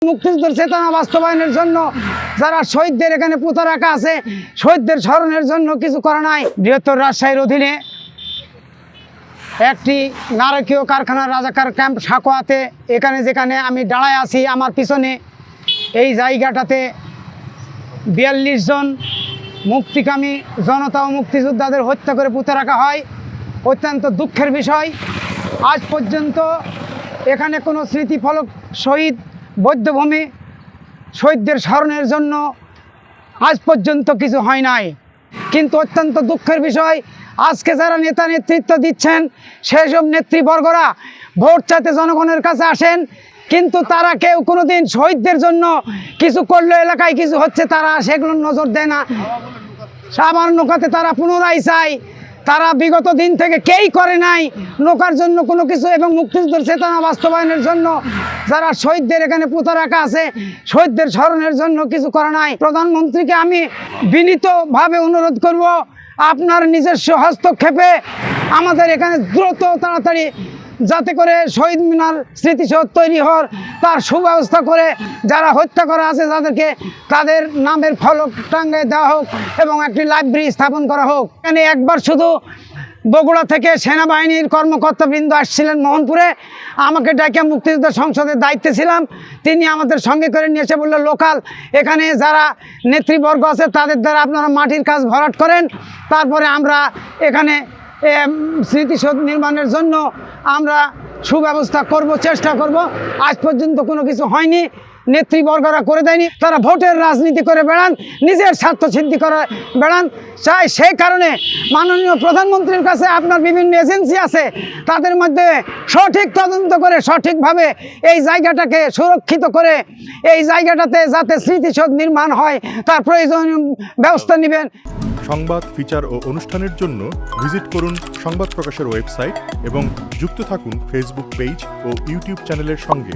মুক্তিযুদ্ধের চেতনা বাস্তবায়নের জন্য যারা শহীদদের এখানে পুঁতে রাখা আছে, শহীদদের স্মরণের জন্য কিছু করা নাই। বৃহত্তর রাজশাহীর অধীনে একটি নারকীয় কারখানা রাজাকার ক্যাম্প সাকোয়াতে, এখানে যেখানে আমি দাঁড়ায় আছি আমার পিছনে এই জায়গাটাতে ৪২ জন মুক্তিকামী জনতা ও মুক্তিযোদ্ধাদের হত্যা করে পুঁতে রাখা হয়। অত্যন্ত দুঃখের বিষয়, আজ পর্যন্ত এখানে কোনো স্মৃতিফলক শহীদ বৌদ্ধভূমি শহীদদের স্মরণের জন্য আজ পর্যন্ত কিছু হয় নাই। কিন্তু অত্যন্ত দুঃখের বিষয়, আজকে যারা নেতা নেতৃত্ব দিচ্ছেন সেসব নেতৃবর্গরা ভোট চাইতে জনগণের কাছে আসেন, কিন্তু তারা কেউ কোনো দিন শহীদদের জন্য কিছু করলো, এলাকায় কিছু হচ্ছে তারা সেগুলো নজর দেয় না। আবার নৌকাতে তারা পুনরায় চায়, তারা বিগত দিন থেকে কেই করে নাই নৌকার জন্য কোনো কিছু। এবং মুক্তিযুদ্ধের চেতনা বাস্তবায়নের জন্য যারা শহীদদের এখানে পুঁতে রাখা আছে, শহীদদের স্মরণের জন্য কিছু করা নাই। প্রধানমন্ত্রীকে আমি বিনীতভাবে অনুরোধ করব, আপনার নিজস্ব হস্তক্ষেপে আমাদের এখানে দ্রুত তাড়াতাড়ি যাতে করে শহীদ মিনার স্মৃতিসৌধ তৈরি হওয়ার তার সুব্যবস্থা করে যারা হত্যা করা আছে যাদেরকে তাদের নামের ফলক টাঙ্গায় দেওয়া হোক এবং একটি লাইব্রেরি স্থাপন করা হোক। এখানে একবার শুধু বগুড়া থেকে সেনাবাহিনীর কর্মকর্তাবৃন্দ আসছিলেন মোহনপুরে, আমাকে ডাকে মুক্তিযুদ্ধ সংসদের দায়িত্বে ছিলাম, তিনি আমাদের সঙ্গে করে নিয়ে এসে বললো লোকাল এখানে যারা নেতৃবর্গ আছে তাদের দ্বারা আপনারা মাটির কাজ ভরাট করেন, তারপরে আমরা এখানে স্মৃতিসৌধ নির্মাণের জন্য আমরা সুব্যবস্থা করব, চেষ্টা করব। আজ পর্যন্ত কোনো কিছু হয়নি, নেতৃবর্গরা করে দেয়নি। তারা ভোটের রাজনীতি করে বেড়ান, নিজের স্বার্থ সিদ্ধি করে বেড়ান চাই। সেই কারণে মাননীয় প্রধানমন্ত্রীর কাছে আপনার বিভিন্ন এজেন্সি আছে, তাদের মধ্যে সঠিক তদন্ত করে সঠিকভাবে এই জায়গাটাকে সুরক্ষিত করে এই জায়গাটাতে যাতে স্মৃতিসৌধ নির্মাণ হয় তার প্রয়োজনীয় ব্যবস্থা নেবেন। সংবাদ, ফিচার ও অনুষ্ঠানের জন্য ভিজিট করুন সংবাদ প্রকাশের ওয়েবসাইট এবং যুক্ত থাকুন ফেসবুক পেজ ও ইউটিউব চ্যানেলের সঙ্গে।